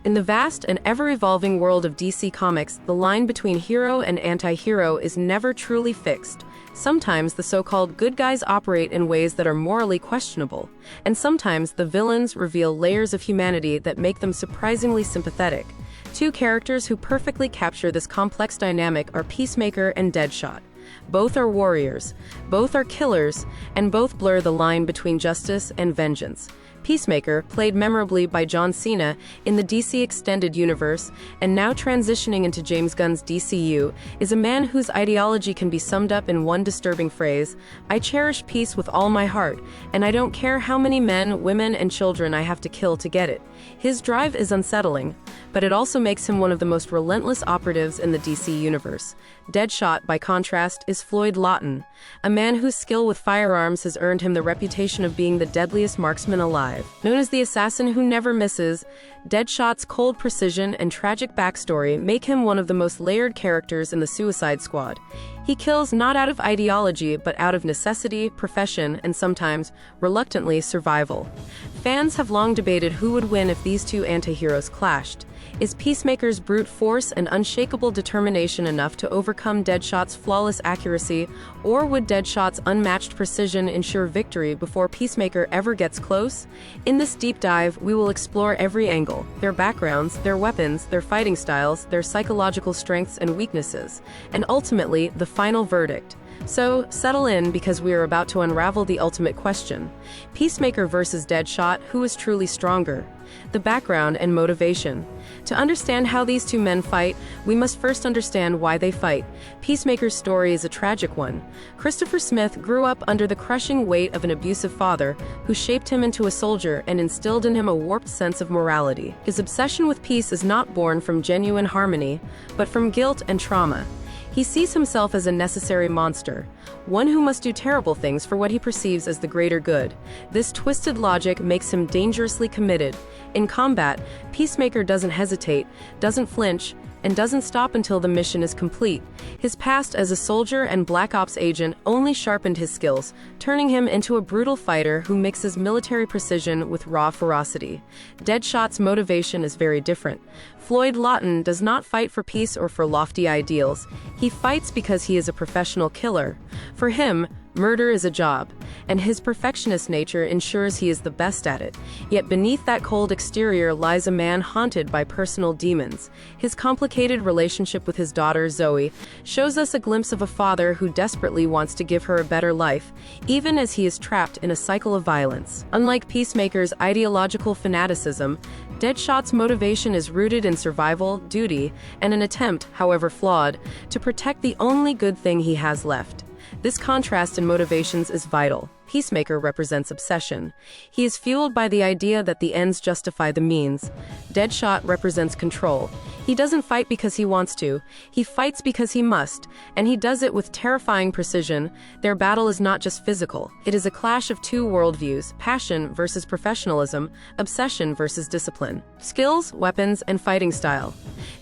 In the vast and ever-evolving world of DC Comics, the line between hero and anti-hero is never truly fixed. Sometimes the so-called good guys operate in ways that are morally questionable, and sometimes the villains reveal layers of humanity that make them surprisingly sympathetic. Two characters who perfectly capture this complex dynamic are Peacemaker and Deadshot. Both are warriors, both are killers, and both blur the line between justice and vengeance. Peacemaker, played memorably by John Cena in the DC Extended Universe and now transitioning into James Gunn's DCU, is a man whose ideology can be summed up in one disturbing phrase: "I cherish peace with all my heart, and I don't care how many men, women, and children I have to kill to get it." His drive is unsettling, but it also makes him one of the most relentless operatives in the DC Universe. Deadshot, by contrast, is Floyd Lawton, a man whose skill with firearms has earned him the reputation of being the deadliest marksman alive. Known as the assassin who never misses, Deadshot's cold precision and tragic backstory make him one of the most layered characters in the Suicide Squad. He kills not out of ideology, but out of necessity, profession, and sometimes, reluctantly, survival. Fans have long debated who would win if these two anti-heroes clashed. Is Peacemaker's brute force and unshakable determination enough to overcome Deadshot's flawless accuracy, or would Deadshot's unmatched precision ensure victory before Peacemaker ever gets close? In this deep dive, we will explore every angle: their backgrounds, their weapons, their fighting styles, their psychological strengths and weaknesses, and ultimately, the final verdict. So, settle in, because we are about to unravel the ultimate question. Peacemaker versus Deadshot, who is truly stronger? The background and motivation. To understand how these two men fight, we must first understand why they fight. Peacemaker's story is a tragic one. Christopher Smith grew up under the crushing weight of an abusive father, who shaped him into a soldier and instilled in him a warped sense of morality. His obsession with peace is not born from genuine harmony, but from guilt and trauma. He sees himself as a necessary monster, one who must do terrible things for what he perceives as the greater good. This twisted logic makes him dangerously committed. In combat, Peacemaker doesn't hesitate, doesn't flinch, and doesn't stop until the mission is complete. His past as a soldier and Black Ops agent only sharpened his skills, turning him into a brutal fighter who mixes military precision with raw ferocity. Deadshot's motivation is very different. Floyd Lawton does not fight for peace or for lofty ideals. He fights because he is a professional killer. For him, murder is a job, and his perfectionist nature ensures he is the best at it. Yet beneath that cold exterior lies a man haunted by personal demons. His complicated relationship with his daughter, Zoe, shows us a glimpse of a father who desperately wants to give her a better life, even as he is trapped in a cycle of violence. Unlike Peacemaker's ideological fanaticism, Deadshot's motivation is rooted in survival, duty, and an attempt, however flawed, to protect the only good thing he has left. This contrast in motivations is vital. Peacemaker represents obsession. He is fueled by the idea that the ends justify the means. Deadshot represents control. He doesn't fight because he wants to. He fights because he must, and he does it with terrifying precision. Their battle is not just physical. It is a clash of two worldviews: passion versus professionalism, obsession versus discipline. Skills, weapons, and fighting style.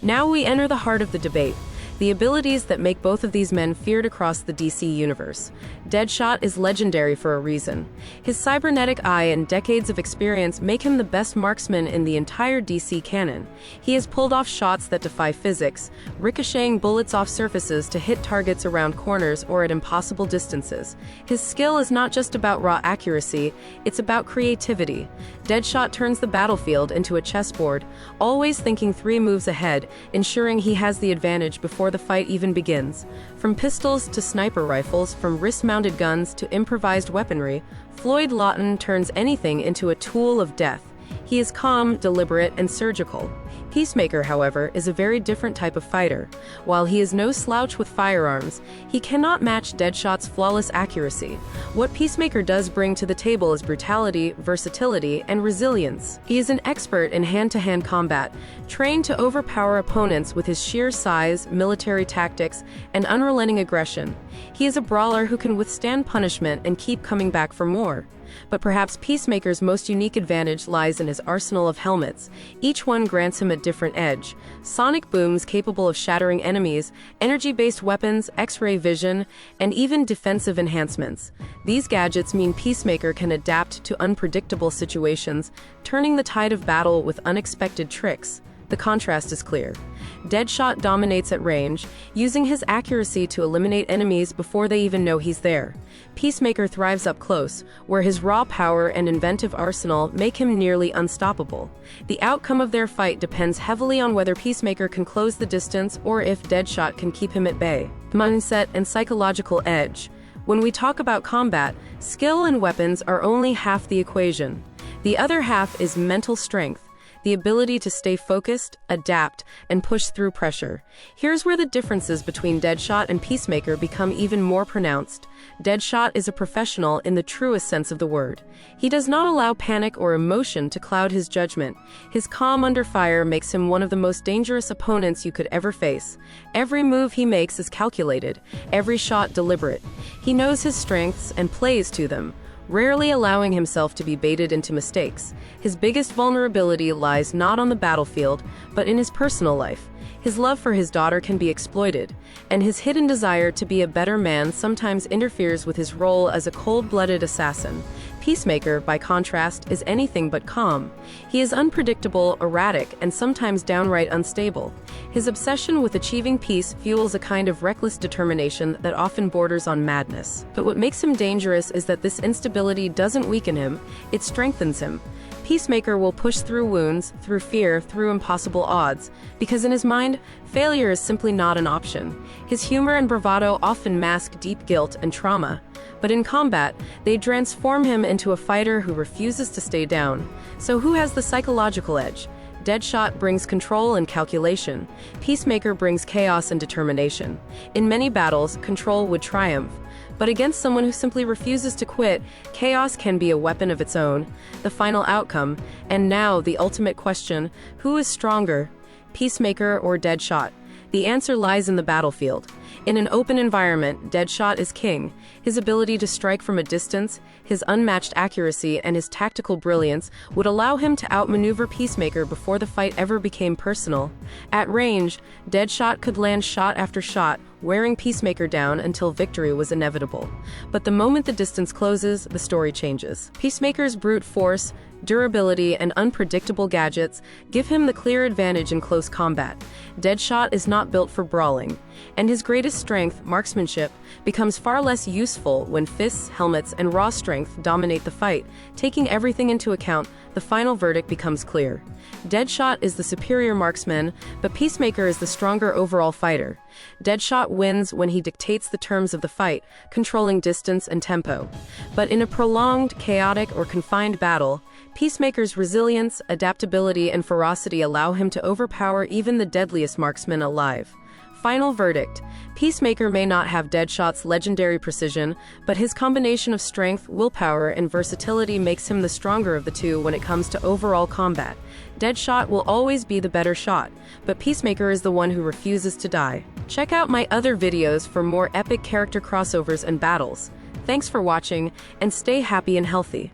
Now we enter the heart of the debate: the abilities that make both of these men feared across the DC universe. Deadshot is legendary for a reason. His cybernetic eye and decades of experience make him the best marksman in the entire DC canon. He has pulled off shots that defy physics, ricocheting bullets off surfaces to hit targets around corners or at impossible distances. His skill is not just about raw accuracy, it's about creativity. Deadshot turns the battlefield into a chessboard, always thinking 3 moves ahead, ensuring he has the advantage before the fight even begins. From pistols to sniper rifles, from wrist-mounted guns to improvised weaponry, Floyd Lawton turns anything into a tool of death. He is calm, deliberate, and surgical. Peacemaker, however, is a very different type of fighter. While he is no slouch with firearms, he cannot match Deadshot's flawless accuracy. What Peacemaker does bring to the table is brutality, versatility, and resilience. He is an expert in hand-to-hand combat, trained to overpower opponents with his sheer size, military tactics, and unrelenting aggression. He is a brawler who can withstand punishment and keep coming back for more. But perhaps Peacemaker's most unique advantage lies in his arsenal of helmets. Each one grants him a different edge. Sonic booms capable of shattering enemies, energy-based weapons, X-ray vision, and even defensive enhancements. These gadgets mean Peacemaker can adapt to unpredictable situations, turning the tide of battle with unexpected tricks. the contrast is clear. Deadshot dominates at range, using his accuracy to eliminate enemies before they even know he's there. Peacemaker thrives up close, where his raw power and inventive arsenal make him nearly unstoppable. The outcome of their fight depends heavily on whether Peacemaker can close the distance or if Deadshot can keep him at bay. Mindset and psychological edge. When we talk about combat, skill and weapons are only half the equation. The other half is mental strength, the ability to stay focused, adapt, and push through pressure. Here's where the differences between Deadshot and Peacemaker become even more pronounced. Deadshot is a professional in the truest sense of the word. He does not allow panic or emotion to cloud his judgment. His calm under fire makes him one of the most dangerous opponents you could ever face. Every move he makes is calculated, every shot deliberate. He knows his strengths and plays to them, rarely allowing himself to be baited into mistakes. His biggest vulnerability lies not on the battlefield, but in his personal life. His love for his daughter can be exploited, and his hidden desire to be a better man sometimes interferes with his role as a cold-blooded assassin. Peacemaker, by contrast, is anything but calm. He is unpredictable, erratic, and sometimes downright unstable. His obsession with achieving peace fuels a kind of reckless determination that often borders on madness. But what makes him dangerous is that this instability doesn't weaken him, it strengthens him. Peacemaker will push through wounds, through fear, through impossible odds, because in his mind, failure is simply not an option. His humor and bravado often mask deep guilt and trauma. But in combat, they transform him into a fighter who refuses to stay down. So who has the psychological edge? Deadshot brings control and calculation. Peacemaker brings chaos and determination. In many battles, control would triumph. But against someone who simply refuses to quit, chaos can be a weapon of its own. The final outcome, and now the ultimate question, who is stronger, Peacemaker or Deadshot? The answer lies in the battlefield. In an open environment, Deadshot is king. His ability to strike from a distance, his unmatched accuracy, and his tactical brilliance would allow him to outmaneuver Peacemaker before the fight ever became personal. At range, Deadshot could land shot after shot, wearing Peacemaker down until victory was inevitable. But the moment the distance closes, the story changes. Peacemaker's brute force, durability, and unpredictable gadgets give him the clear advantage in close combat. Deadshot is not built for brawling, and his greatest strength, marksmanship, becomes far less useful when fists, helmets, and raw strength dominate the fight. Taking everything into account, the final verdict becomes clear. Deadshot is the superior marksman, but Peacemaker is the stronger overall fighter. Deadshot wins when he dictates the terms of the fight, controlling distance and tempo. But in a prolonged, chaotic, or confined battle, Peacemaker's resilience, adaptability, and ferocity allow him to overpower even the deadliest marksman alive. Final verdict. Peacemaker may not have Deadshot's legendary precision, but his combination of strength, willpower, and versatility makes him the stronger of the two when it comes to overall combat. Deadshot will always be the better shot, but Peacemaker is the one who refuses to die. Check out my other videos for more epic character crossovers and battles. Thanks for watching, and stay happy and healthy.